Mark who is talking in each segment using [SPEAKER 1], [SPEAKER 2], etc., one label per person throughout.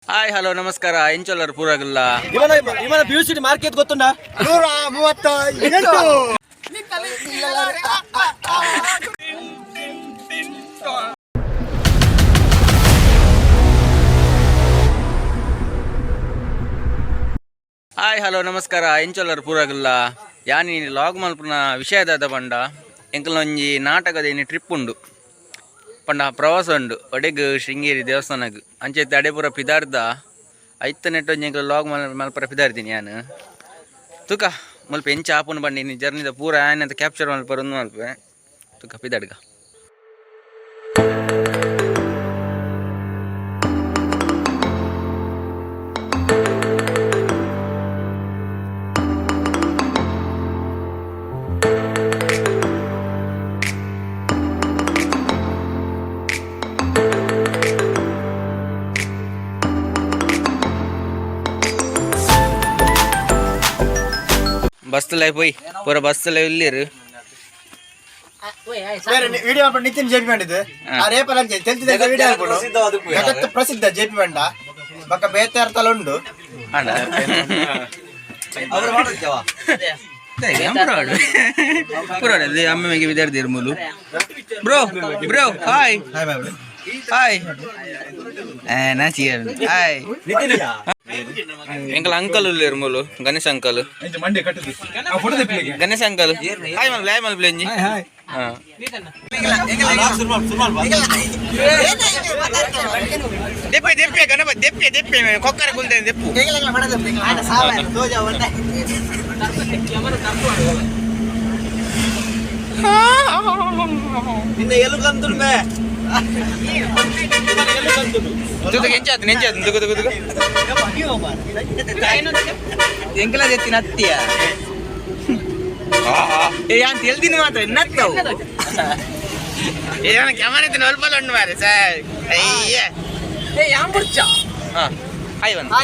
[SPEAKER 1] Hi hello ನಮಸ್ಕಾರ ಎಂಚೋಲರ್ ಪೂರಾಗಿಲ್ಲ
[SPEAKER 2] ಇವನ ಬ್ಯೂಸಿಟಿ market ಗೊತ್ತುಂಟಾ 138
[SPEAKER 1] ಹಾಯ್ ಹಲೋ ನಮಸ್ಕಾರ ಎಂಚೋಲರ್ ಪೂರಾಗಿಲ್ಲ ಯಾನಿ ಲಾಗ್ ಮಲ್ಪುನ ವಿಷಯದಾದ ಪಂಡ ಎಂಕಲೊಂಜಿ ನಾಟಕದ ಟ್ರಿಪ್ ಉಂಡು ಪಂಡ ಪ್ರವಾಸ ಉಂಡು ಒಡೆಗ್ ಶೃಂಗೇರಿ ದೇವಸ್ಥಾನಗ್ ಅಂಚೆತ್ತೆ ಅಡೆ ಪೂರ ಪಿದಾರ್ದ ಐತ ನೆಟ್ಟೊಂಜಿ ಲಾಗ್ ಮಲ್ಪರ ಪಿದಾರ್ತೀನಿ ನಾನು ತುಕ ಮಲ್ಪ ಎಂಚ ಆಪುನ ಬಂದಿನಿ ಜರ್ನಿದ ಪೂರ ಆಯ್ನಂತ ಕ್ಯಾಪ್ಚರ್ ಮಲ್ಪರ ಒಂದು ಮಲ್ಪೆ ತುಕ ಪಿದಾಡ್ಗ ಬಸ್ಸಲ್ಲಿ ಹೋಯ್ ಪೂರ ಬಸ್ಸಲ್ಲಿ ಇಲ್ಲಿರು
[SPEAKER 2] ವಿಡಿಯೋ ನಿತಿನ್ ಜೆಪಿ ಬಂದಿದೆ ಆ ರೇಪಲ್ ಅಂತ ತಿಳಿದಿದೆ ವಿಡಿಯೋ ಜಗತ್ತು ಪ್ರಸಿದ್ಧ ಜೆಪಿ ಬಂಡ ಬಕ್ಕ ಬೇತಾರ್ತಲ ಉಂಡು
[SPEAKER 1] ಅಣ್ಣ
[SPEAKER 2] ಅವರು ಮಾಡುತ್ತೇವ
[SPEAKER 1] ಪುರಾಡಲ್ಲಿ ಅಮ್ಮೆಗೆ ವಿದ್ಯಾರ್ಥಿ ಇರ್ಮೂಲು ಬ್ರೋ ಬ್ರೋ ಹಾಯ್ ಹಾಯ್ ನಾಚಿ ಹಾಯ್ ಎಂಕಲ್ ಅಂಕಲ್ ಇರ್ಮೂಲು Ganesh uncle Ganesh uncle hi ಮಲ್ ಲಾಯ್ ಮಲ್ ಬ್ಲೆಂಜಿ ದೆಪ್ಪೆ ದೆಪ್ಪೆ ಗಣಪತಿ ದೆಪ್ಪೆ ದೆಪ್ಪೆ ಕೊಕ್ಕರ ಕುಂತೆ ದೆಪ್ಪು
[SPEAKER 2] ನಿನ್ನ ಎಲು ಕಂತು
[SPEAKER 1] ಎಂಕಲ ಎತ್ತಿನ ಹತ್ತಿಯ ಅಂತ ಹೇಳ್ತೀನಿ ಮಾತ್ರ ನತ್ತವು ಕ್ಯಾಮರಾ ಎತ್ತಿನ ಒಲ್ಪಲ್ಲ ಉಂಡು ಮಾರೆ ಸರ್ ಅಯ್ಯ ಹಾಯ್ ಒಂದು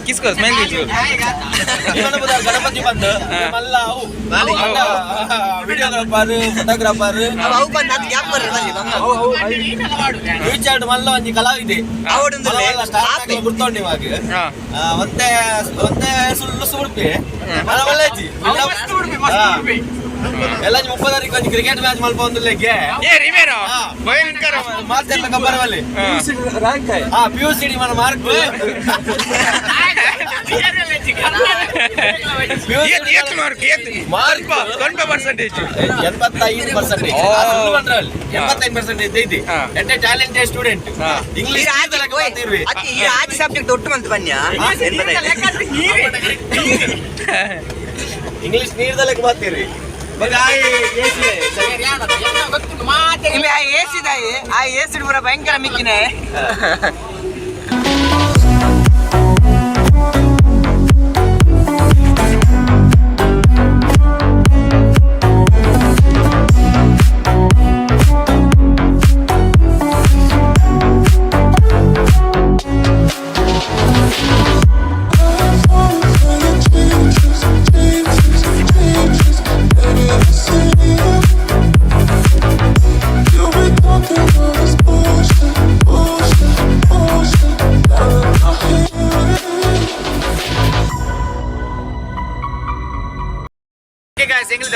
[SPEAKER 1] ಕಿಸ್ಕೋ ಸ್ಮೈಲ್
[SPEAKER 2] ಗಣಪತಿ ಬಂದು ಮಲ್ಲ ವಿಡಿಯೋಗ್ರಾಫರ್ ಫೋಟೋಗ್ರಾಫರ್ ಫ್ಯೂಚರ್ ಮಲ್ಲ ಒಂಜಿ ಕಲಾವಿದೆ ಗುರ್ತೊಂಡು ಇವಾಗ ಒಂದೇ ಒಂದೇ ಸುಳ್ಳು ಸುಡ್ಪಿ ಮಲ್ಲಜ್ಜಿ ಎಲ್ಲ 30 ತಾರೀಕು ಒಂದು ಕ್ರಿಕೆಟ್ ಮ್ಯಾಚ್ ಮಲ್ಪ ಒಂದು ಲೆಗ್ಗೆ ಮಾರ್ಚ್ ಬರವಲ್ಲಿ PUCD మన mark talented student English
[SPEAKER 1] subject ಒಟ್ಟು ಮಂತ್ ಬನ್ನಿ
[SPEAKER 2] ಇಂಗ್ಲಿಷ್ ನೀರ್ದಲ್ಲಕ್ಕೆ ಬರ್ತೀರಿ
[SPEAKER 1] ಪೂರ ಭಯಂಕರ ಮಿಕ್ಕಿನೇ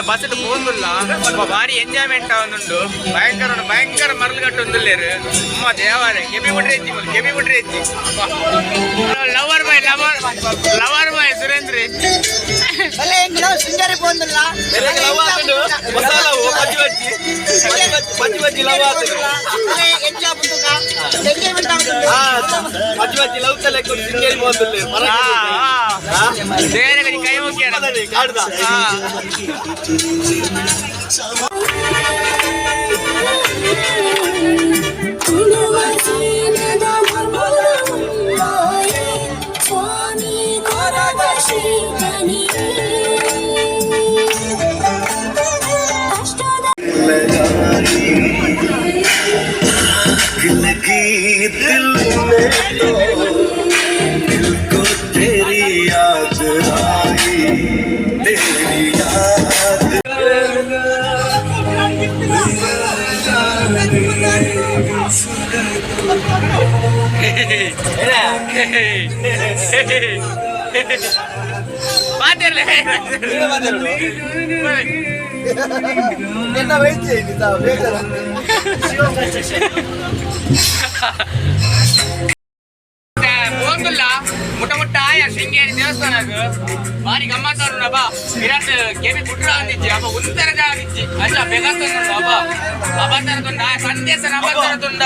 [SPEAKER 1] ಬಸ್ ಹೋಗುಲ್ಲ ಭಾರಿ ಎಂಜಾಯ್ಮೆಂಟ್ ಅವನುಂಡು ಭಯಂಕರ ಮರಳು ಕಟ್ಟೊಂದುಲ್ಲೇರು ಅಮ್ಮ ದೇವಾರೆ ಕೆಬಿ ಬಿಡ್ರಿ ಎತ್ತಿ ಲವರ್ ಬಾಯ್ ಸುರೇಂದ್ರಿ
[SPEAKER 2] ಶೃಂಗೇರಿ పోందుల్లా పచ్చి లవ్ ಶೃಂಗೇರಿ పోందుల్ಲೆ
[SPEAKER 1] ಕೈ ಮುಖ್ಯ
[SPEAKER 2] ನಿನ್ನ ವೈದ್ಯ ಬೇಜಾರ
[SPEAKER 1] ಮುಟ್ಟ ಶೃಂಗೇರಿ ದೇವಸ್ಥಾನಗ ಬಾರಿ ಗಮ್ಮತ್ ಬಾ ವಿರಾಟ್ ಕೆಬಿ ಕುಟ್ರ ಅಂದಿಜ್ಜಿ ಅಪ್ಪ ಉಂತರದ ಆಗಿಜ್ಜಿ ಅಲ್ಲ ಬೆಗತ್ತೊಂದು ಅಪ್ಪ ಅಬತ್ತರದೊಂಡ ಸಂದೇಶ ಅಬತ್ತರದೊಂಡ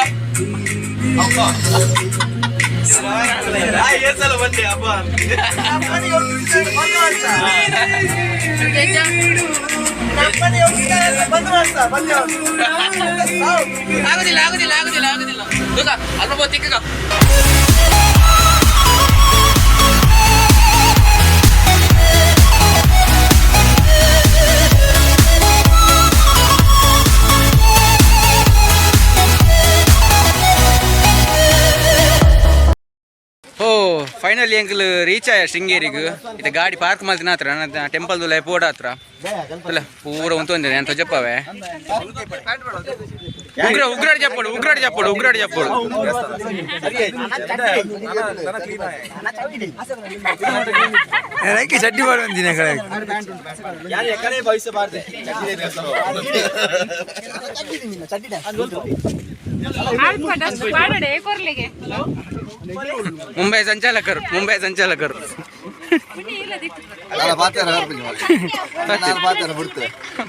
[SPEAKER 2] ಏಸಲ ಬಂದೆ ಅಪ್ಪ
[SPEAKER 1] ಆಗುದಿಲ್ಲ ಆಗುದಿಲ್ಲ ಆಗುದಿಲ್ಲ ಆಗುದಿಲ್ಲ ಅಲ್ಪ ತಿಕ್ಕ ಫೈನಲಿ ಅಂಕಲ್ ರೀಚ್ ಆಯ ಶೃಂಗೇರಿಗೂ ಇದು ಗಾಡಿ ಪಾರ್ಕ್ ಮಾಡ್ತೀನಿ ಹತ್ರ ನನ್ನ ಟೆಂಪಲ್ ಲೈಫ್ ಓಡ ಹತ್ರ ಅಲ್ಲ ಪೂರ ಉಂತೊಂದಿದೆ ಅಂತ చెప్పవే ఉగ్రాడు చెప్పాడు ఉగ్రాడు చెప్పాడు ఉగ్రాడు చెప్పాడు ಚಡ್ಡಿ ಮಾಡುವಂತೀನಿ ಮುಂಬೈ ಸಂಚಾಲಕರು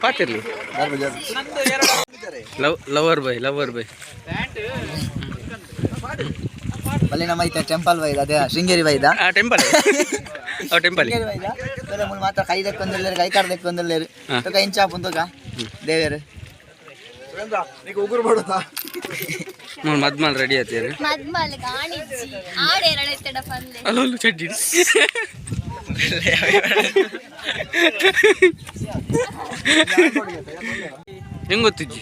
[SPEAKER 1] ಪಾತಿರ್ಲಿ ಲವರ್ ಬೈ
[SPEAKER 3] ಬಲ್ಲಿ ನಮ್ಮ ಐತೆ ಟೆಂಪಲ್ ಬೈದ ಅದೇ ಶೃಂಗೇರಿ ಬೈದ
[SPEAKER 1] ಟೆಂಪಲ್
[SPEAKER 3] ಮಾತ್ರ ಕೈ ದಕ್ಕೊಂದಿಲ್ಲ ಕೈ ಕಾರ್ ದಕ್ಕೊಂದಿಲ್ಲ ಕೈ ಚಾಪ್ ಅಂತ ದೇವೇರು
[SPEAKER 2] ಉಗುರು ಬಡುತ್ತಾ
[SPEAKER 1] ಮದ್ಮಾಲ್ ರೆಡಿ ಆಯ್ತೀರಿ
[SPEAKER 4] ಮದ್ಮಲ್ ಗಾಣಿಜ್ಜಿ ಆಡೆ ಎರಳೆತ್ತಡ ಪಲ್ಲೆ
[SPEAKER 1] ಅಲ್ಲೊಂದು ಚಡ್ಡಿ ಹೆಂಗ್ ಗೊತ್ತಿಜ್ಜಿ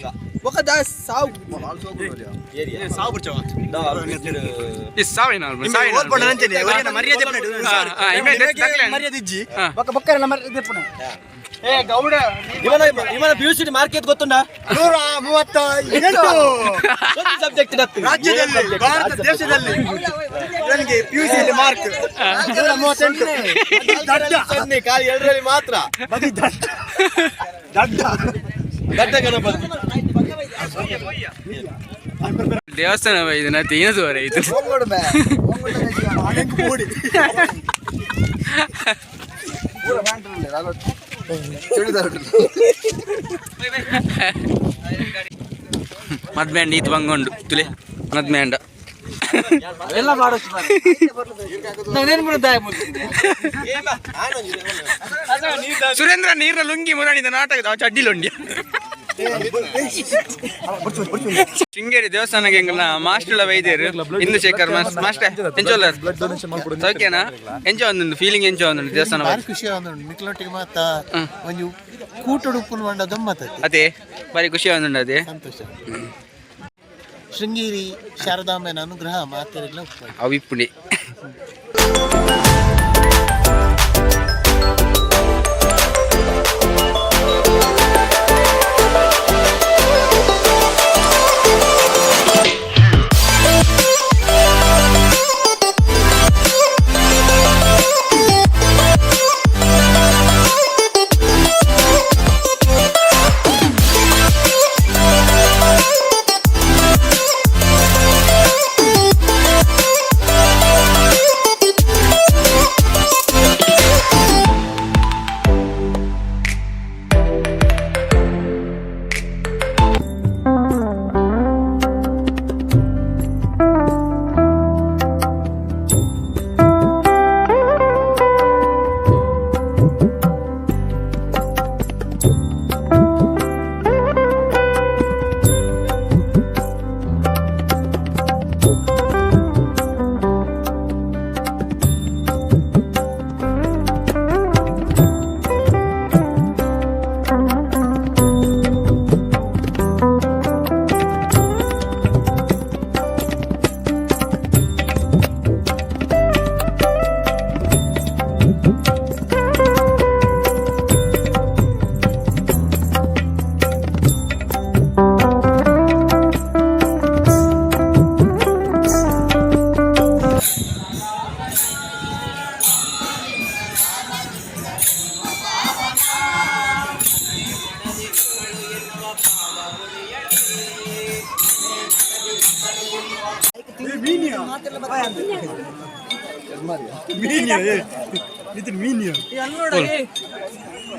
[SPEAKER 2] ಇವನ ಪಿಯುಸಿ ಮಾರ್ಕೆಟ್ ಗೊತ್ತುಂಡ 138 ಸಬ್ಜೆಕ್ಟ್ ರಾಜ್ಯದಲ್ಲಿ ಭಾರತ ದೇಶದಲ್ಲಿ ನನಗೆ ಪಿಯುಸಿ ಮಾರ್ಕ್ 138 ಕಾಲಿ ಎರಡರಲ್ಲಿ ಮಾತ್ರ ದಡ್ಡ ಗಣಪತಿ
[SPEAKER 1] ದೇವಸ್ಥಾನ ಇದು ನಾ ಏನದುವರೆ ಇದು ಮದ್ಮೇಂಡ ಈತ್ ಬಂಗೊಂಡು ತುಲೆ ಮದ್ಮೇಂಡ
[SPEAKER 2] ಎಲ್ಲ
[SPEAKER 1] ಸುರೇಂದ್ರ ನೀರ್ನ ಲುಂಗಿ ಮುರಾಣಿದ ನಾಟಕದ ಚಡ್ಡಿಲೊಂಡಿ ಶೃಂಗೇರಿ ದೇವಸ್ಥಾನಕ್ಕೆ ಹೆಂಗಲ್ಲ ಮಾಸ್ಟರ್ ವೈದ್ಯರು ಇಂದುಶೇಖರ್ ಮಾಸ್ಟರ್ ಎಂಚೋಲ್ಲರ್ ಸೌಖ್ಯನಾ ಎಂಚೋ ಒಂದು ಫೀಲಿಂಗ್ ಎಂಚೋ ಒಂದು ದೇವಸ್ಥಾನ
[SPEAKER 5] ಖುಷಿ ನಿಕ್ಲೊಟ್ಟಿಗೆ ಮಾತ ಒಂದು ಕೂಟುಡುಪುನು ಮಂಡ ಗಮ್ಮತ್
[SPEAKER 1] ಅದೇ ಬಾರಿ ಖುಷಿ ಒಂದು ಅದೇ
[SPEAKER 5] ಸಂತೋಷ ಶೃಂಗೇರಿ ಶಾರದಾಂಬೆನ ಅನುಗ್ರಹ ಮಾತೆರೆಲ್ಲ
[SPEAKER 1] ಅವಿಪ್ಪುಡಿ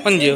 [SPEAKER 1] ಒಂಜು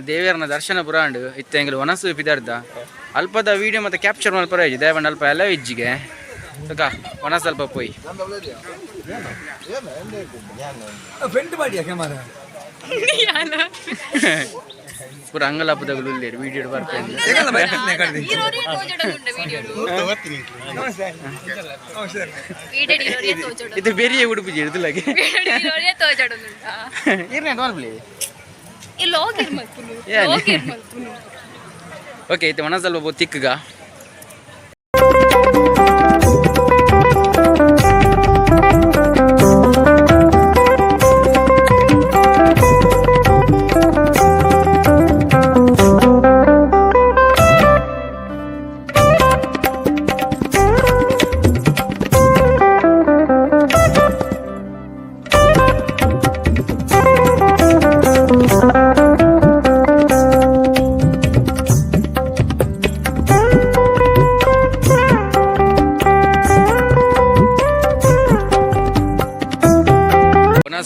[SPEAKER 1] ದೇವರನ ದರ್ಶನ ಪುರಾಂಡು ಇತ್ತ ಎಂಗ್ಲು ಒನಸು ಪಿದಾರ್ದ ಅಲ್ಪದ ವಿಡಿಯೋ ಮತ್ತೆ ಕ್ಯಾಪ್ಚರ್ ಮಾಡಿ ಪರವಾಗಿ ದೇವಣ್ಣ ಅಲ್ಪ ಎಲ್ಲ ಇಜ್ಜಿಗೆ ಅಕ್ಕ ಒನಸ್ ಅಲ್ಪ ಪೋಯಿ ಪೂರ ಅಂಗಲಪ್ಪದಾಗಲು ಉಳ್ಳೇರು ವಿಡಿಯೋ ಬರ್ತೀನಿ ಇದು ಬೇರೆ ಉಡುಪು ಇರ್ದಿಲ್ಲಾಗೆ ಓಕೆ ಇದು ಒಣ ಸ್ವಲ್ಪ ತಿಕ್ಕಗ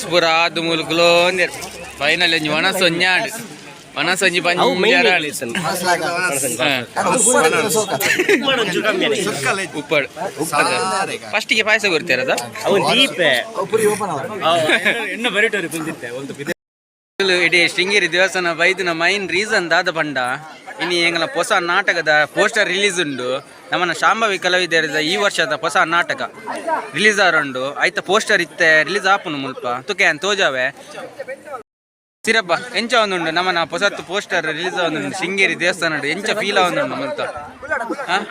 [SPEAKER 1] ಪುರ ಆದು ಮುಲ್ಕುಲೋ ಫೈನಲ್ ಒಂಜಿ ಒಣಸ್ ಒಂಜಾಡು ಒಣಸ್ ಒಂಜಿ ಪಂಜಾರಾಳು ಉಪ್ಪಡು ಫಸ್ಟಿಗೆ ಪಾಯಸ ಕೊಡ್ತೀರದ ಇಡೀ ಶೃಂಗೇರಿ ದೇವಸ್ಥಾನ ಬೈದಿನ ಮೈನ್ ರೀಸನ್ ದಾದ ಪಂಡ ಇನ್ನು ಎಂಗಲ ಹೊಸ ನಾಟಕದ ಪೋಸ್ಟರ್ ರಿಲೀಸ್ ಉಂಡು ನಮ್ಮನ್ನ ಶಾಂಭವಿ ಕಲಾವಿದರದ ಈ ವರ್ಷದ ಹೊಸ ನಾಟಕ ರಿಲೀಸ್ ಆರುಂಡು ಐತ ಪೋಸ್ಟರ್ ಇತ್ತೆ ರಿಲೀಸ್ ಆಪುನು ಮುಲ್ಪ ತುಕೆ ಅಂತ ತೋಜಾವೆ ಸಿರಬ್ಬ ಎಂಚ ಒಂದುಂಡು ನಮ್ಮನ ಹೊಸತ್ತು ಪೋಸ್ಟರ್ ರಿಲೀಸ್ ಆಗುಂಡು ಶೃಂಗೇರಿ ದೇವಸ್ಥಾನ ಎಂಚ ಫೀಲ್ ಆಗುಂಡು ಮುಲ್ಪ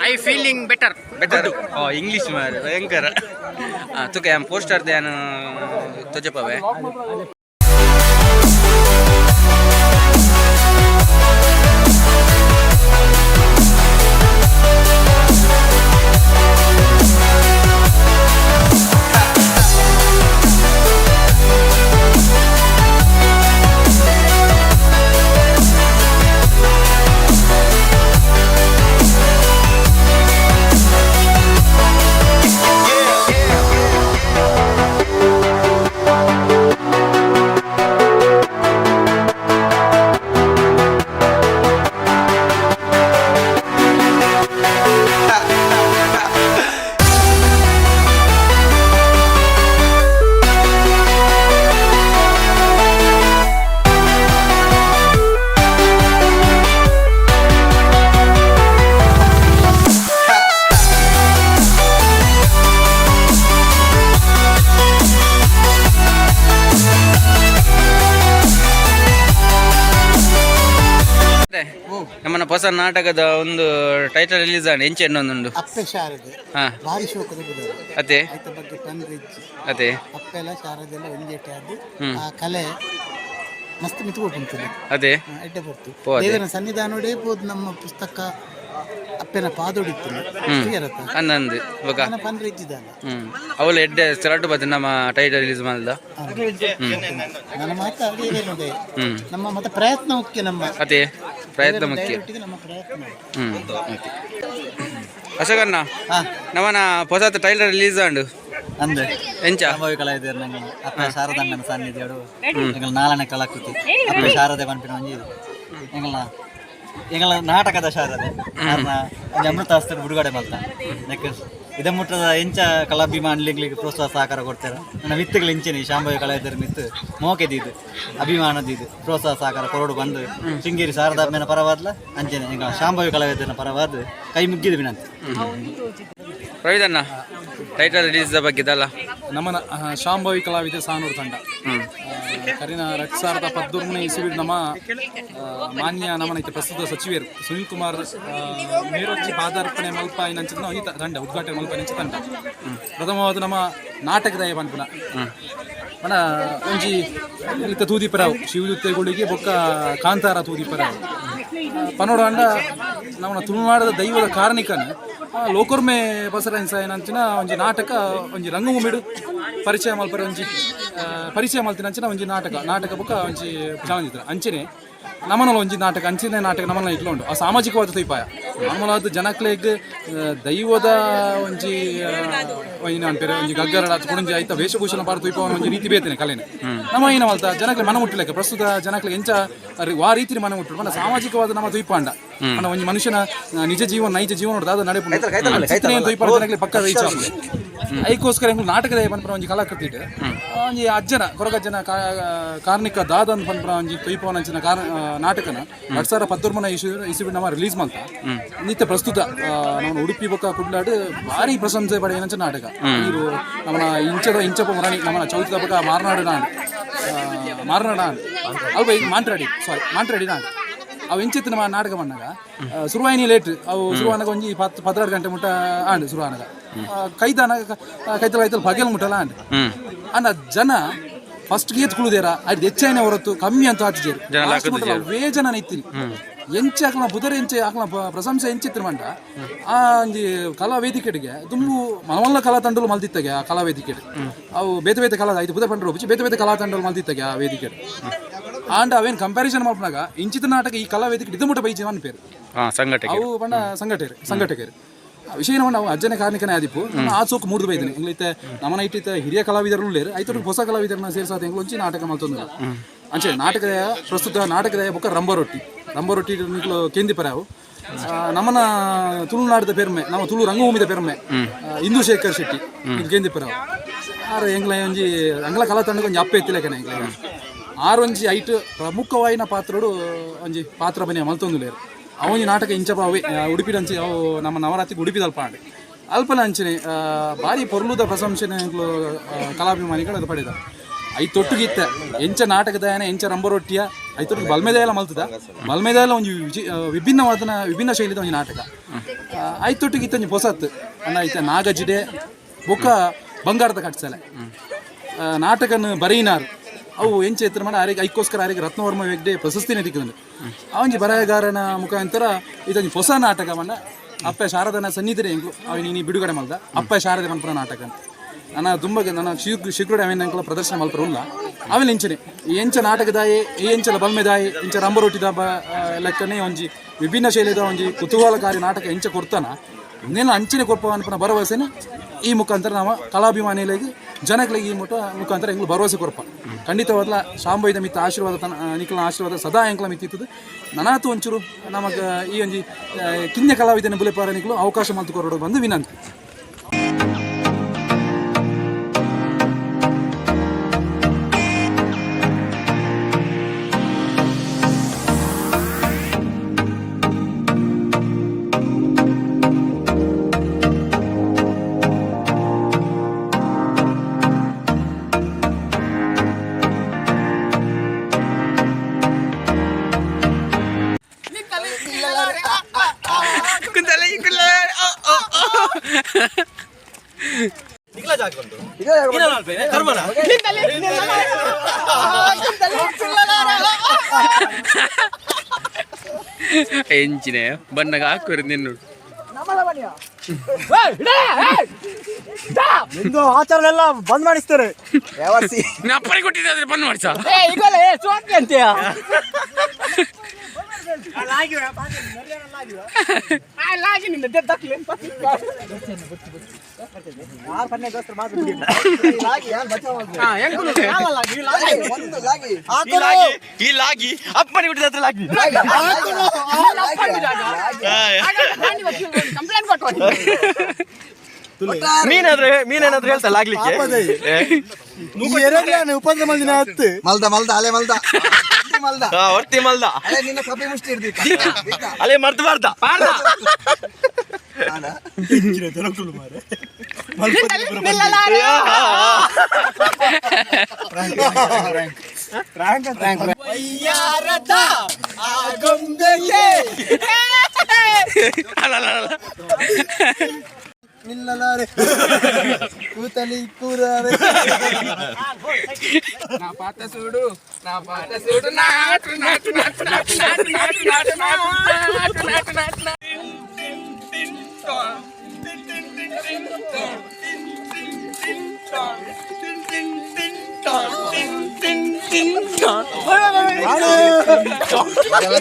[SPEAKER 1] I feeling better better English ಮಾರು ಭಯಂಕರ ತುಕೆ ಪೋಸ್ಟರ್ ಧ್ಯಾನ ತೋಜಪವೆ ನಮ್ಮನ್ನ ಹೊಸ ನಾಟಕದ ಒಂದು ಟೈಟಲ್ ರಿಲೀಸ್ ಆಗಿದೆ ಎಂಚ ಇನ್ನೊಂದುಂಡು
[SPEAKER 5] ಅಪ್ಪೆ ಶಾರದೆ
[SPEAKER 1] ಹಾ
[SPEAKER 5] ಭಾರಿ ಶೋಕದ ಬುಧವಾರ
[SPEAKER 1] ಅದೇ
[SPEAKER 5] ಆಯ್ತ ಬಗ್ಗೆ ಪಂದ್ರಿಜ್ಜಿ
[SPEAKER 1] ಅದೇ
[SPEAKER 5] ಅಪ್ಪೆಲ್ಲ ಶಾರದೆಲ್ಲ ಒಂದೇಟೆ ಆದ್ದು ಆ ಕಲೆ ಮಸ್ತ್ ಮಿತ್ಕೊಟ್ಟುಂಟು
[SPEAKER 1] ಅದೇ
[SPEAKER 5] ಎಡ್ಡೆ ಬರ್ತು
[SPEAKER 1] ಓ ಅದೇ.
[SPEAKER 5] ದೇವರ ಸನ್ನಿಧಾನೋಡೇ ಬೋದು ನಮ್ಮ ಪುಸ್ತಕ ಅಪ್ಪೆನ ಪಾದೊಡಿತ್ತು
[SPEAKER 1] ಅನ್ನಂದು ಇವಾಗ
[SPEAKER 5] ಪಂದ್ರಿಜ್ಜಿದಲ್ಲ
[SPEAKER 1] ಅವಳು ಎಡ್ಡೆ ಸೆಲೆಕ್ಟ್ ಬರ್ತದೆ ನಮ್ಮ ಟೈಟಲ್ ರಿಲೀಸ್ ಮಾಡಿದ
[SPEAKER 5] ನನ್ನ ಮಾತು ಅದೇ ನಮ್ಮ ಮತ್ತೆ ಪ್ರಯತ್ನ ಮುಖ್ಯ ನಮ್ಮ
[SPEAKER 1] ಅದೇ ಪ್ರಯತ್ನ ಮುಖ್ಯ
[SPEAKER 5] ದಯವಿಟ್ಟಿಗೆ ನಮ್ಮ ಪ್ರಯತ್ನ
[SPEAKER 1] ಅಶೋಕಣ್ಣ ನಮ್ಮನ ಹೊಸತು ಟೈಲರ್ ರಿಲೀಸ್ ಆಂಡು
[SPEAKER 3] ಅಂದ್ರೆ
[SPEAKER 1] ಎಂಚ
[SPEAKER 3] ಸಂಭಾವ್ಯ ಕಲಾವಿದರು ನಂಗೆ ಅಪ್ಪ ಶಾರದಮ್ಮನ ಸಾನ್ನಿಧ್ಯ ಎಂಗಳ ನಾಳನೆ ಕಲಾಕೃತಿ ಅಪ್ಪ ಶಾರದೆ ಪಂಪಿನ ಒಂಜಿ ಎಂಗಳ ನಾಟಕದ ಶಾರದೆ ಅಮೃತಾಸ್ತ್ರ ಬಿಡುಗಡೆ ಮಾಡ್ತ ಇದ ಮುಟ್ಟದ ಎಂಚ ಕಲಾಭಿಮಾನಿಗಳಿಗೆ ಪ್ರೋತ್ಸಾಹ ಸಹಕಾರ ಕೊಡ್ತಾರೆ ನನ್ನ ವಿತ್ತುಗಳು ಇಂಚೆನಿ ಶಾಂಭವಿ ಕಲಾವಿದರು ಮಿತ್ತು ಮೋಕೆದಿದ್ದು ಅಭಿಮಾನದಿದ್ದು ಪ್ರೋತ್ಸಾಹ ಸಹಕಾರ ಕೊರಡು ಬಂದು ಶೃಂಗೇರಿ ಶಾರದಾಂಬೆನ ಪರವಾದ್ಲ ಅಂಚೆನೆ ಈಗ ಶಾಂಭವಿ ಕಲಾವಿದರ ಪರವಾದ ಕೈ ಮುಗ್ಗಿದ ವಿನಂತಿ
[SPEAKER 1] ಪ್ರವೀದಣ್ಣ ಟೈಟಲ್ ರಿಲೀಸ್ ಬಗ್ಗೆ ಇದಲ್ಲ
[SPEAKER 6] ನಮ್ಮನ ಶಾಂಭವಿ ಕಲಾವಿದ ಸಾನೂರು ತಂಡ ಕರಿನ 2013 ಇಸುವಿನ ನಮ್ಮ ಮಾನ್ಯ ನಮ್ಮನ ಇತ್ತೆ ಪ್ರಸ್ತುತ ಸಚಿವರು ಸುನೀಲ್ ಕುಮಾರ್ ಮೇರೊಚ್ಚಿ ಪಾದಾರ್ಪಣೆ ಮಲ್ಪ ನಂಚಿನ ಈ ತಂಡ ಉದ್ಘಾಟನೆ ಮಲ್ಪ ನಂಚ ತಂಡ ಪ್ರಥಮವಾದ ನಮ್ಮ ನಾಟಕದ ಪನ್ಪುನ ಪಣ ಒಂಜಿ ಇಲ್ಲಿತ ತೂದಿಪರಾವು ಶಿವಯುತ್ತೆಗಳಿಗೆ ಬೊಕ್ಕ ಕಾಂತಾರ ತೂದಿಪರಾವು ಪನೋಡ ಅಂಡ ನಮ್ಮ ತುಳುನಾಡದ ದೈವದ ಕಾರಣಿಕನ ಲೋಕರ್ಮೆ ಬಸರಾಯನ್ ಸಾಯನಂಚಿನ ಒಂಜಿ ನಾಟಕ ಒಂಜಿ ರಂಗಭೂಮಿಡು ಪರಿಚಯ ಮಲ್ಪರ ಒಂಜಿ ಪರಿಚಯ ಮಲ್ತಿನಂಚಿನ ಒಂಜಿ ನಾಟಕ ಬೊಕ್ಕ ಒಂಜಿ ಚಲನಚಿತ್ರ ಅಂಚನೆ ನಮ್ಮನಲ್ಲಿ ಒಂಜಿ ನಾಟಕ ಅಂಚಿನ ನಾಟಕ ನಮ್ಮನ್ನ ಇಟ್ಲ ಉಂಟು ಆ ಸಾಮಾಜಿಕವಾದ ತೈಪಾಯ ನಮ್ಮಲಾದ ಜನಕ್ಲೆಗ್ ದೈವದ ಒಂಜಿ ಅನ್ಪೇರೆ ಒಂಜಿ ಗಗ್ಗರಡ ಕುಣಂಜಿ ಆಯ್ತ ವೇಷಭೂಷಣ ಪಾರ ತೈಪವನ ಒಂಜಿ ರೀತಿ ಬೇತೇನೆ ಕಲೆನೆ ನಮ್ಮ ಏನ ಮಲ್ತ ಜನಕ್ಲೆ ಮನ ಮುಟ್ಟಲೆಕ್ಕ ಪ್ರಸ್ತುತ ಜನಕ್ಲೆ ಎಂಚ ಆ ರೀತಿ ಮನ ಮುಟ್ಟರು ಮನ ಸಾಮಾಜಿಕವಾದ ನಮ್ಮ ತೈಪಾಂಡ ಅಣ್ಣ ಒಂಜಿ ಮನುಷ್ಯನ ನಿಜ ಜೀವನ ನೈಜ ಜೀವನ ದಾದ ನಡೆಪುಂಡು ತೈಪಾಡ ಜನಕ್ಲೆ ಪಕ್ಕ ರೀಚ್ ಆಗ್ತದೆ ಅದಕ್ಕೋಸ್ಕರ ಎಂಗ್ಲು ನಾಟಕದ ಪನ್ಪರ ಒಂಜಿ ಕಲಾಕೃತಿ ಇಟ್ಟು ಒಂಜಿ ಅಜ್ಜನ ಕೊರಗಜ್ಜನ ಕಾರ್ಣಿಕ ದಾದ ಪನ್ಪರ ಒಂಜಿ ತೈಪವನ ಅಂಚಿನ ನಾಟಕನ 2013 ಇಸುವಿ ನಮ್ಮ ರಿಲೀಸ್ ಮಾಡ್ತಾ ನಿತ್ಯ ಪ್ರಸ್ತುತ ನಮ್ಮ ಉಡುಪಿ ಬೊಕ್ಕ ಕುಡ್ಲಾಡು ಭಾರಿ ಪ್ರಶಂಸೆ ಪಡೆಯಂಚ ನಾಟಕ ಇವರು ನಮ್ಮ ಇಂಚಪ್ಪ ಮರಣಿ ನಮ್ಮ ಚೌತಿದ ಬೊಕ್ಕ ಮಾರ್ನಾಡು ಅಲ್ಪ ಮಾಂಟ್ರಾಡಿ ನಾಡು ಅವು ಎಂಚಿತ್ತಿನ ನಾಟಕ ಬಂದಾಗ ಶುರುವಾಯಿನಿ ಲೇಟ್ ಅವು ಶುರುವಾನಾಗ ಒಂಜಿ 16 ಗಂಟೆ ಮುಟ್ಟ ಆಂಡು ಶುರುವಾನಾಗ ಕೈತಲ ಬಗೆಲ್ ಮುಟ್ಟಲ್ಲ ಆಂಡು ಅಂಡ ಜನ ಫಸ್ಟ್ ಗೇತ್ ಕುಳಿದೇರ ಅದು ಹೆಚ್ಚಾಯಿನ ಹೊರತು ಕಮ್ಮಿ ಅಂತ ಹಾಚಿದೇರು ವೇಜನ ನೈತಿನಿ ಎಂಚ ಹಾಕಲ ಬುಧರೆ ಎಂಚೆ ಹಾಕಲ ಪ್ರಶಂಸೆ ಎಂಚಿತ್ರ ಮಂಡ ಆ ಒಂಜಿ ಕಲಾ ವೇದಿಕೆಗೆ ತುಂಬು ಮನವಲ್ಲ ಕಲಾ ತಂಡಲು ಮಲ್ದಿತ್ತಾಗೆ ಆ ಕಲಾ ವೇದಿಕೆ ಅವು ಬೇತೆ ಕಲಾ ಆಯ್ತು ಬುಧ ಪಂಡ್ರು ಒಪ್ಪಿಸಿ ಬೇತೆ ಕಲಾ ತಂಡಲು ಮಲ್ದಿತ್ತಾಗೆ ಆ ವೇದಿಕೆ ಆಂಡ ಅವೇನು ಕಂಪ್ಯಾರಿಸನ್ ಮಾಡ್ಕೊಂಡಾಗ ಇಂಚಿತ ನಾಟಕ ಈ ಕಲಾ ವೇದಿಕೆ ಇದ್ದ ಬೈಜಿ ಅನ್ ಪೇರು ಅವು ಪಂಡ ಸಂಘಟಕರು ವಿಷಯ ನಾವು ಅಜ್ಜನ ಕಾರ್ಣಿಕನೇ ಆದಿಪ್ಪು ಆ ಸೋಕು ಮೂರ್ದು ಬೈದೇನೆ ಎಂಗ್ಲೈತೆ ನಮ್ಮನ ಇಟ್ಟಿತ್ತ ಹಿರಿಯ ಕಲಾವಿದರು ಲೇರು ಐತರು ಹೊಸ ಕಲಾವಿದರನ್ನ ಸೇರಿಸಾದ ಎಂಗ್ಲೊಂಚಿ ನಾಟಕ ಮಲ್ತೊಂದು ಅಂಚೆ ನಾಟಕದ ಪ್ರಸ್ತುತ ನಾಟಕದ ಬೊಕ್ಕ ರಂಬ ರೊಟ್ಟಿ ನಿಕ್ಲು ಕೇಂದಿಪರಾವು ನಮ್ಮನ ತುಳುನಾಡದ ಪೆರ್ಮೆ ನಮ್ಮ ತುಳು ರಂಗಭೂಮಿದ ಪೆರ್ಮೆ ಇಂದು ಶೇಖರ್ ಶೆಟ್ಟಿ ಕೇಂದಿಪರಾವು ಆರು ಎಂಗ್ಲ ಒಂಜಿ ಅಂಗ್ಲ ಕಲಾ ತಂಡಕ್ಕೆ ಒಂಜಿ ಅಪ್ಪ ಎತ್ತಿಲಕನೆ ಎಂಗ್ಲ ಆರೊಂಜಿ ಐಟ್ ಪ್ರಮುಖವಾಯಿನ ಪಾತ್ರಡು ಒಂಜಿ ಪಾತ್ರ ಬನ್ನಿ ಮಲ್ತೊಂದು ಲೇರು ಅವನಿ ನಾಟಕ ಇಂಚಪ್ಪ ಅವೇ ಉಡುಪಿಡಂಚಿ ಅವು ನಮ್ಮ ನವರಾತ್ರಿಗೆ ಉಡುಪಿದಲ್ಪ ಆಂಡೆ ಅಲ್ಪನ ಅಂಚನೆ ಭಾರಿ ಪೊರ್ಲುದ ಪ್ರಶಂಸನೆ ಕಲಾಭಿಮಾನಿಗಳು ಅದು ಪಡೆದ ಐತೊಟ್ಟಿಗಿತ್ತ ಎಂಚ ನಾಟಕದಾಯನ ಎಂಚ ರಂಬರೊಟ್ಟಿಯ ಐತೊಟ್ಟಿಗೆ ಬಲ್ಮೆದಾಯಲ್ಲ ಮಲ್ತದ ಬಲ್ಮೆದಾಯಲ್ಲ ಒಂದು ವಿಭಿನ್ನ ಶೈಲಿದ ಒಂದು ನಾಟಕ ಐತೊಟ್ಟಿಗಿತ್ತ ಒಂಜಿ ಹೊಸತ್ ಅಣ್ಣ ಐತ ನಾಗಜಿಡೆ ಬೊಕ್ಕ ಬಂಗಾರದ ಕಟ್ಸಲೆ ನಾಟಕನ ಬರೀನಾರು ಅವು ಎಂಚ ಎತ್ತರ ಮಾಡಿ ಆರಿಗೆ ಐಕ್ಕೋಸ್ಕರ ಆರಿಗೆ ರತ್ನವರ್ಮ ವ್ಯಕ್ತಿ ಪ್ರಶಸ್ತಿನೇ ದಿಕ್ಕದಂಡು ಅವನಿಗೆ ಬರಹಗಾರನ ಮುಖಾಂತರ ಇದೊಂದು ಹೊಸ ನಾಟಕವನ್ನ ಅಪ್ಪ ಶಾರದನ ಸನ್ನಿಧಿರೆ ಎಂಗ್ಲು ಅವನಿ ಬಿಡುಗಡೆ ಮಾಡ್ದ ಅಪ್ಪ ಶಾರದೆ ಮಲ್ಪನ ನಾಟಕ ಅಂತ ನನ್ನ ತುಂಬ ನನ್ನ ಶೀಘ್ರ ಅವೇನ ಪ್ರದರ್ಶನ ಮಲ್ಪರುಲ್ಲ ಆಮೇಲೆ ಎಂಚ ನಾಟಕದಾಯಿ ಎಂಚಲ ಬಲ್ಮೆದಾಯಿ ಎಂಚ ರಂಬರೊಟ್ಟಿದ ಲೆಕ್ಕನೇ ಒಂಜಿ ವಿಭಿನ್ನ ಶೈಲಿದ ಒಂಜಿ ಕುತೂಹಲಕಾರಿ ನಾಟಕ ಎಂಚ ಕೊಡ್ತಾನ ಇನ್ನೇನು ಅಂಚಿನ ಕೊಪ್ಪ ಅನ್ಪನ ಭರವಸೆನ ಈ ಮುಖಾಂತರ ನಾವು ಕಲಾಭಿಮಾನಿಗಳಿಗೆ ಜನಗಳಿಗೆ ಈ ಮುಖಾಂತರ ಎಂಗ್ಲು ಭರವಸೆ ಕೊರಪ ಖಂಡಿತವಾದ್ಲ ಶಾಂಭವಿದ ಮಿತ್ತ ಆಶೀರ್ವಾದ ನಿಖಲ ಆಶೀರ್ವಾದ ಸದಾ ಎಂಕ್ಲ ಮಿತ್ತಿತ್ತದು ನನಾತು ಒಂಚೂರು ನಮಗೆ ಈ ಒಂಜಿ ಕಿನ್ಯ ಕಲಾವಿದನ ಬುಲೆಪಾರ ನಿಖಲು ಅವಕಾಶ ಮಲ್ತು ಕೊರೋಡು ಬಂದು ವಿನಂತಿ.
[SPEAKER 1] ಎಂಚಿನ ಬಣ್ಣಗ ಹಾಕೋರು ನಿನ್ನು
[SPEAKER 2] ನಿಂದು ಆಚರಣೆ ಎಲ್ಲ ಬಂದ್ ಮಾಡಿಸ್ತಾರೆ
[SPEAKER 1] ನಪ್ಪರಿ ಕೊಟ್ಟಿದ್ದೆ ಬಂದ್ ಮಾಡ್ಸ
[SPEAKER 2] ಈ ಲಾಗಿ ಅಪ್ಪನಿ ಬಿಟ್ಟಿದ ಹತ್ರ ಲಾಗಿ ಮೀನೇನಾದ್ರೂ ಹೇಳ್ತಲ್ಲ ಆಗ್ಲಿಕ್ಕೆ ಉಪದ್ರ ಮಲ್ದಿನ ಹತ್ತು ಮಲ್ದ ಅಲೆ ಹೊರ್ತಿ ಮಲ್ದ ನಿನ್ನ ಕಪ್ಪಿ ಮುಷ್ಟಿ ಇರ್ದಿ ಅಲೆ ಮರ್ತು ಬಾರ್ದ
[SPEAKER 5] ನಿಲ್ಲಲಾರೆ ಕೂತಲಿ ಕೂರಾರೆ
[SPEAKER 6] నా పాట చూడు నాటు నాటు నాటు నాటు నాటు నాటు నాటు నాటు నాటు నాటు నాటు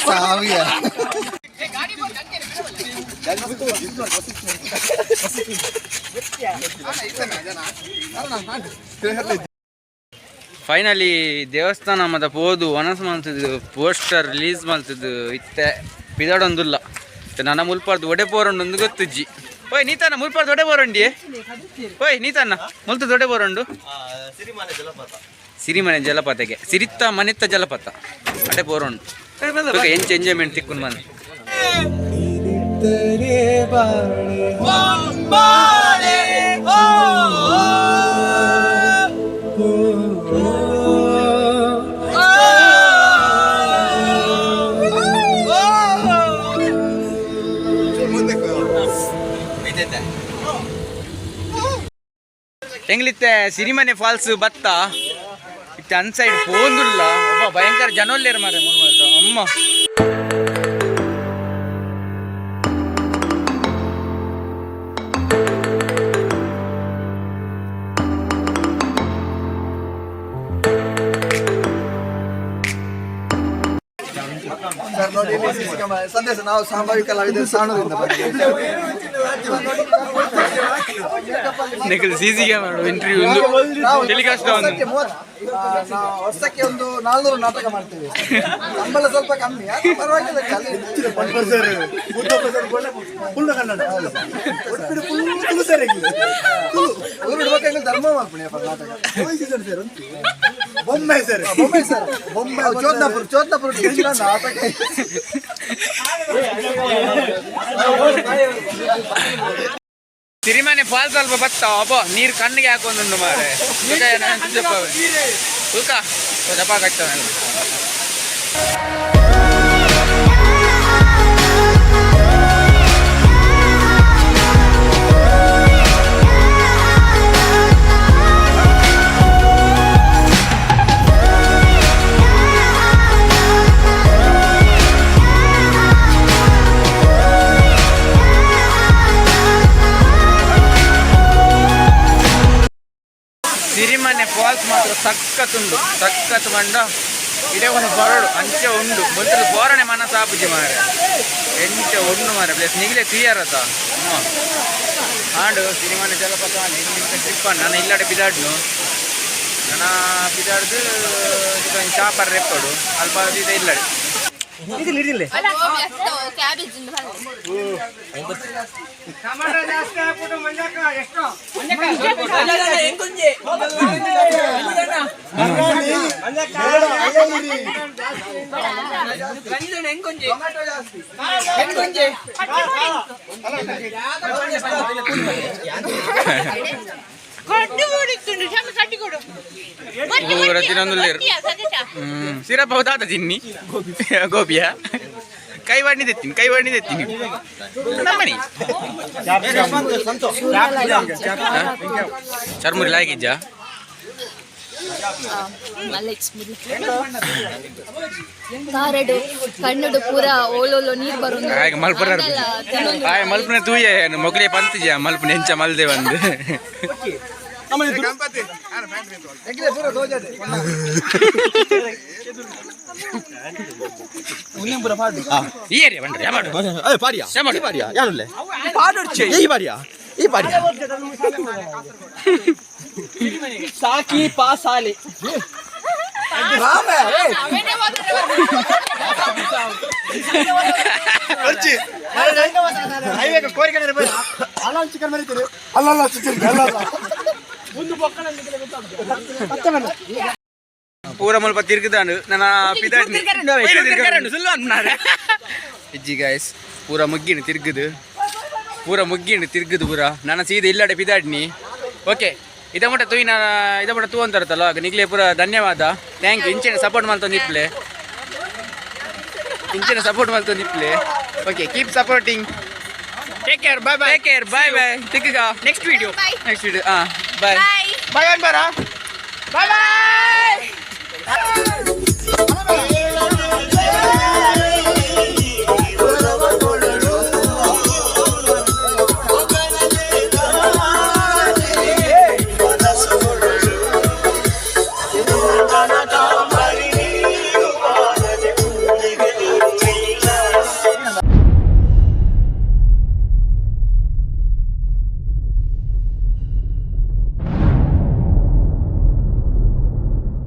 [SPEAKER 5] ಸಾವಿಯ
[SPEAKER 1] ಫೈನಲಿ ದೇವಸ್ಥಾನ ಮತ್ತು ಪೋದು ಒನಸ್ ಮಲ್ತದ್ದು ಪೋಸ್ಟರ್ ರಿಲೀಸ್ ಮಲ್ತದ್ದು ಇತ್ತೆ ಪಿದಾಡೊಂದುಲ್ಲ ನನ್ನ ಮುಲ್ಪಾರ್ದು ಒಡೆ ಬೋರಂಡು ಗೊತ್ತುಜ್ಜಿ ಓಯ್ ನೀತನ್ನ ಮುಲ್ಪಾರ್ದು ಒಡೆ ಬೋರಂಡಿ ಓಯ್ ನೀತನ್ನ ಮುಲ್ತದ ಒಡೆ ಬೋರಂಡು ಸಿರಿಮನೆ ಜಲಪಾತಕ್ಕೆ ಸಿರಿತ್ತ ಮನೆತ್ತ ಜಲಪಾತ ಅಡೆ ಬೋರಂಡು ಎಂಚ ಎಂಜಾಯ್ಮೆಂಟ್ ತಿಕ್ಕೊಂಡು ಮನೆ ಹೆಂಗ್ಲಿತ್ತೆ ಸಿರಿಮನೆ ಫಾಲ್ಸ್ ಬತ್ತ ಇತ್ತೆ ಅನ್ ಸೈಡ್ ಪೋಂದುಲ್ಲ ಒಬ್ಬ ಭಯಂಕರ ಜನೋಲ್ಲೇರು ಮಾರೆ ಅಮ್ಮ
[SPEAKER 5] ಸರ್ ನೋಡಿ ಸಂದೇಶ ನಾವು ಸಾಂಭಾವಿಕ ಕಲಾವಿದರು ಸಾಣೂರಿಂದ
[SPEAKER 1] ಸಿಸಿ ಕ್ಯಾಮರಾ ಇಂಟರ್ವ್ಯೂ ಟೆಲಿಕಾಸ್ಟ್
[SPEAKER 5] ವರ್ಷಕ್ಕೆ ಒಂದು 400 ನಾಟಕ ಮಾಡ್ತೇವೆ ಸಂಬಳ ಸ್ವಲ್ಪ ಕಮ್ಮಿ ಪರವಾಗಿಲ್ಲ ಧರ್ಮ ಮಾಡ್ಬಿಡಿ ನಾಟಕ ಬೊಮ್ಮೆ ಸರ್ ಬೊಮ್ಮೆ ಚೋದ್ನಾಪುರ ನಾಟಕ
[SPEAKER 1] ಸಿರಿಮನೆ ಫಾಲ್ಸ್ ಸ್ವಲ್ಪ ಬತ್ತ ಅಬ್ಬ ನೀರು ಕಣ್ಣಿಗೆ ಹಾಕೊಂಡುಂಡು ಮಾರೆ ತೂಕ ಜಪ ಕಟ್ಟ ಸಿರಿಮನೆ ಫಾಲ್ಸ್ ಮಾತ್ರ ಸಕ್ಕತ್ತು ಮಂಡ ಇದೇ ಒಂದು ಬರಡು ಅಂಚೆ ಉಂಡು ಮೊದಲು ಬೋರಣೆ ಮನ ಸಾಪುಜಿ ಮಾರೆ ಎಂಚೆ ಉಂಡು ಮಾರೆ ಪ್ಲೇಸ್ ನಿಗಲೇ ಕ್ಲಿಯರ್ ಆಂಡು ಸಿರಿಮನೆ ಜಲಪಾತ ಟ್ರಿಪ್ ನಾನು ಇಲ್ಲಡೆ ಬಿದಾಡ್ನು ನಾನು ಬಿದಾಡ್ದು ಚಾಪರ್ ರೆಪ್ಪಡು ಅಲ್ಪ ಇದೆ ಇಲ್ಲಡೆ
[SPEAKER 4] ಕ್ಯಾಬೇಜ್
[SPEAKER 1] ಸಿರಪ್ ಹೌದಾತ ತಿನ್ನಿ ಗೋಪಿಯ ಕೈ ವಾಣಿ ತೆತ್ತೀನಿ ನಮ್ಮನಿ ಚರ್ಮುರಿ ಲಾಗಿಜ್ಜ
[SPEAKER 4] ಕಾರಡು ಕಣ್ಣುಡು ಪೂರ ಓಲೋಲೋ ನೀರು ಬರೋದು
[SPEAKER 1] ಮಲ್ಪನೆ ತೂಯೆ ಮೊಗಲೇ ಪಂತಿಜ ಮಲ್ಪನೆ ಎಂಚ ಮಲ್ದೆ ಒಂದು
[SPEAKER 2] ಸಾಕಿ ಪಾಸಾಲಿ
[SPEAKER 1] ಪೂರ ಮುಲ್ಪ ತಿರುಗುದಾಂಡು ನನ್ನ ಪಿದಾಡ್ನಿ ಇಜ್ಜಿ ಗಾಯ್ಸ್ ಪೂರ ಮುಗ್ಗಿನ ತಿರುಗುದು ಪೂರ ಮುಗ್ಗಿಂಡು ತಿರ್ಗುದು ಪೂರ ನಾನು ಸೀದಾ ಇಲ್ಲಡೆ ಪಿದಾಡ್ನಿ. ಓಕೆ ಇದ ಮುಟ್ಟ ತೂಯಿನ ಇದ ಮುಟ್ಟ ತೂ ಅಂತಾರತ್ತಲ್ಲ ಆಗ ನಿಗ್ಲೆ ಪೂರ ಧನ್ಯವಾದ. Thank you. ಇಂಚಿನ ಸಪೋರ್ಟ್ ಮಾಡ್ತೊಂದಿಪ್ಲೆ okay keep supporting. Take care. Bye bye. ತಿಕ್ಕ next video bye bye bye ಬಾಯ್.